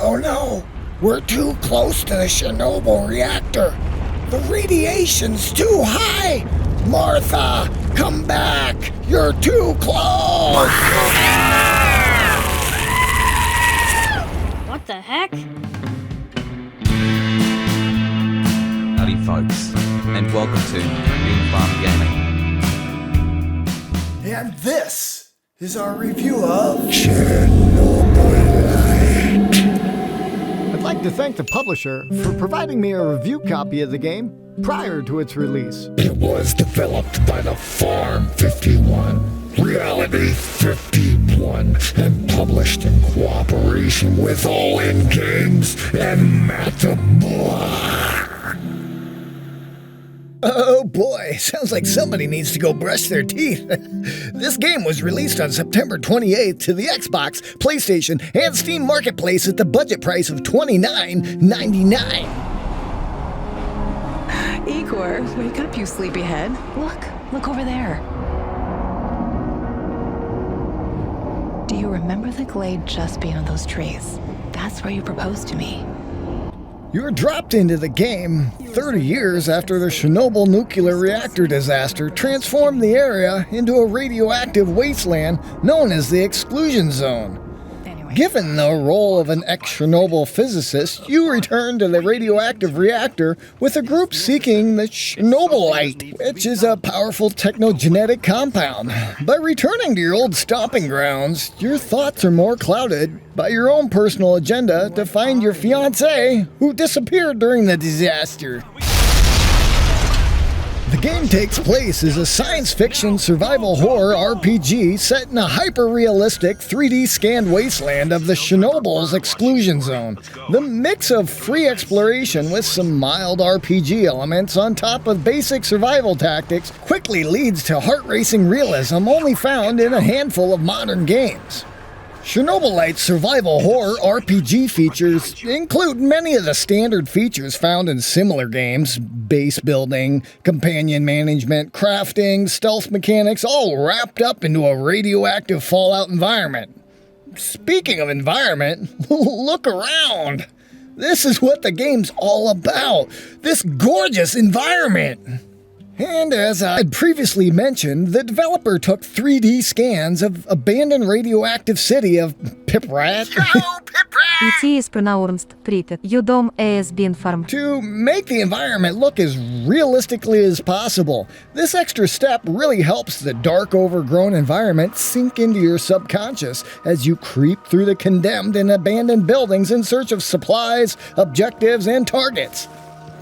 Oh no, we're too close to the Chernobyl reactor. The radiation's too high. Martha, come back. You're too close. What the heck? Howdy folks, and welcome to Bean Farm Gaming. And this is our review of I'd like to thank the publisher for providing me a review copy of the game prior to its release. It was developed by the Farm 51, Reality 51, and published in cooperation with All In Games and Matamore. Oh boy, sounds like somebody needs to go brush their teeth. This game was released on September 28th to the Xbox, PlayStation, and Steam Marketplace at the budget price of $29.99. Igor, wake up, you sleepyhead. Look over there. Do you remember the glade just beyond those trees? That's where you proposed to me. You were dropped into the game 30 years after the Chernobyl nuclear reactor disaster transformed the area into a radioactive wasteland known as the exclusion zone. Given the role of an ex-Chernobyl physicist, you return to the radioactive reactor with a group seeking the CHERNOBYLITE, which is a powerful technogenetic compound. By returning to your old stomping grounds, your thoughts are more clouded by your own personal agenda to find your fiancée who disappeared during the disaster. The game takes place as a science fiction survival horror RPG set in a hyper-realistic 3D scanned wasteland of the Chernobyl's exclusion zone. The mix of free exploration with some mild RPG elements on top of basic survival tactics quickly leads to heart-racing realism only found in a handful of modern games. Chernobylite's survival horror RPG features include many of the standard features found in similar games: base building, companion management, crafting, stealth mechanics, all wrapped up into a radioactive Fallout environment. Speaking of environment, look around. This is what the game's all about, this gorgeous environment. And as I had previously mentioned, the developer took 3D scans of abandoned radioactive city of Piprat It is pronounced Pritet. You dom as Bean Farm. to make the environment look as realistically as possible. This extra step really helps the dark, overgrown environment sink into your subconscious as you creep through the condemned and abandoned buildings in search of supplies, objectives, and targets.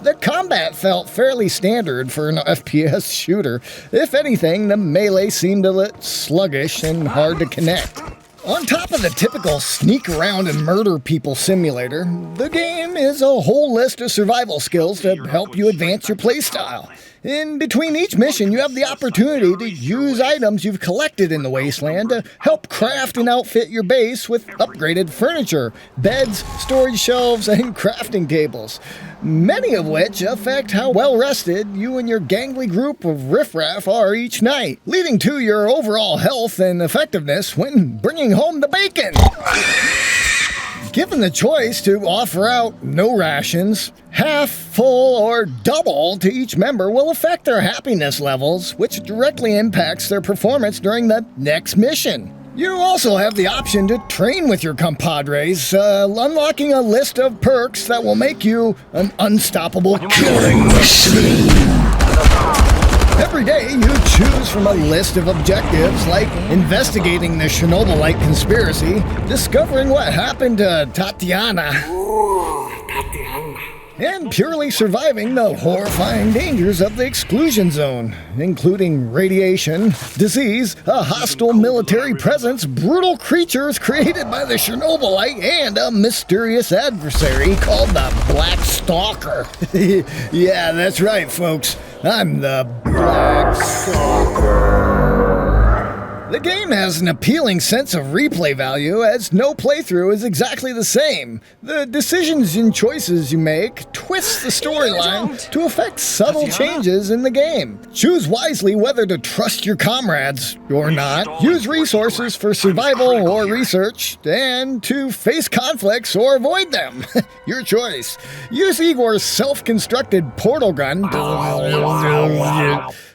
The combat felt fairly standard for an FPS shooter. If anything, the melee seemed a little sluggish and hard to connect. On top of the typical sneak around and murder people simulator, the game is a whole list of survival skills to help you advance your playstyle. In between each mission, you have the opportunity to use items you've collected in the wasteland to help craft and outfit your base with upgraded furniture, beds, storage shelves, and crafting tables, many of which affect how well-rested you and your gangly group of riffraff are each night, leading to your overall health and effectiveness when bringing home the bacon. Given the choice to offer out no rations, half, full, or double to each member will affect their happiness levels, which directly impacts their performance during the next mission. You also have the option to train with your compadres, unlocking a list of perks that will make you an unstoppable killing machine. Every day, you choose from a list of objectives like investigating the Chernobylite conspiracy, discovering what happened to Tatiana, and purely surviving the horrifying dangers of the exclusion zone, including radiation, disease, a hostile military presence, brutal creatures created by the Chernobylite, and a mysterious adversary called the Black Stalker. Yeah, that's right, folks. I'm the Black Stalker. The game has an appealing sense of replay value, as no playthrough is exactly the same. The decisions and choices you make twist the storyline to affect subtle changes in the game. Choose wisely whether to trust your comrades or not, use resources for survival or research, and to face conflicts or avoid them. Your choice. Use Igor's self-constructed portal gun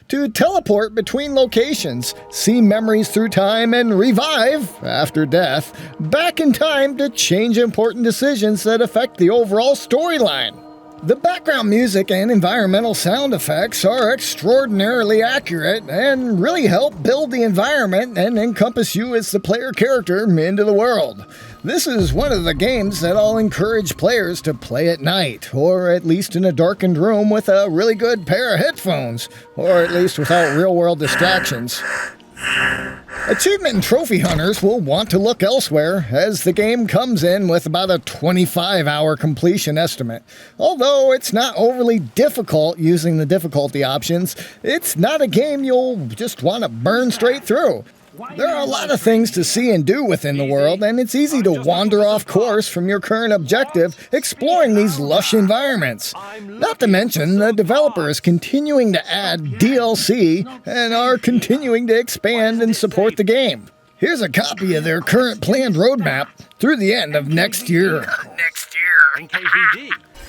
to teleport between locations, see memories through time, and revive, after death, back in time to change important decisions that affect the overall storyline. The background music and environmental sound effects are extraordinarily accurate and really help build the environment and encompass you as the player character into the world. This is one of the games that I'll encourage players to play at night, or at least in a darkened room with a really good pair of headphones, or at least without real-world distractions. Achievement and trophy hunters will want to look elsewhere, as the game comes in with about a 25-hour completion estimate. Although it's not overly difficult using the difficulty options, it's not a game you'll just want to burn straight through. There are a lot of things to see and do within the world, and it's easy to wander off course from your current objective, exploring these lush environments. Not to mention, the developer is continuing to add DLC and are continuing to expand and support the game. Here's a copy of their current planned roadmap through the end of next year.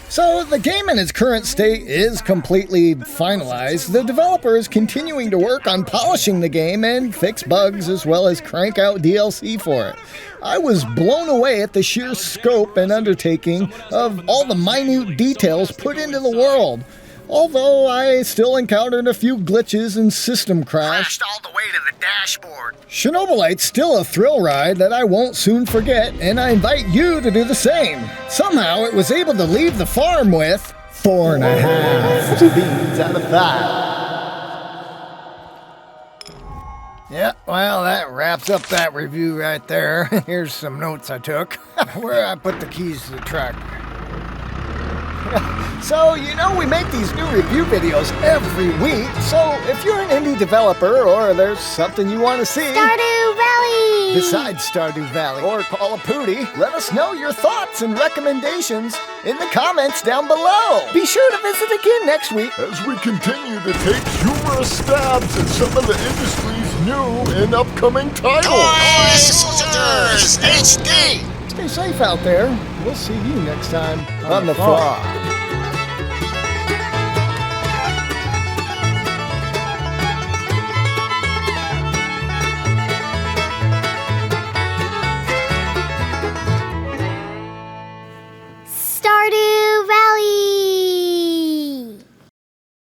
So, the game in its current state is completely finalized. The developer is continuing to work on polishing the game and fix bugs as well as crank out DLC for it. I was blown away at the sheer scope and undertaking of all the minute details put into the world. Although I still encountered a few glitches and system crashed all the way to the dashboard. CHERNOBYLITE's still a thrill ride that I won't soon forget, and I invite you to do the same. Somehow it was able to leave the farm with 4.5 beans out of 5. Yeah, well, that wraps up that review right there. Here's some notes I took. Where I put the keys to the truck. So, you know we make these new review videos every week, so if you're an indie developer or there's something you want to see Stardew Valley! besides Stardew Valley or Call of Duty, let us know your thoughts and recommendations in the comments down below. Be sure to visit again next week As we continue to take humorous stabs at some of the industry's new and upcoming titles. Soldiers HD! Stay safe out there. We'll see you next time on The Farm.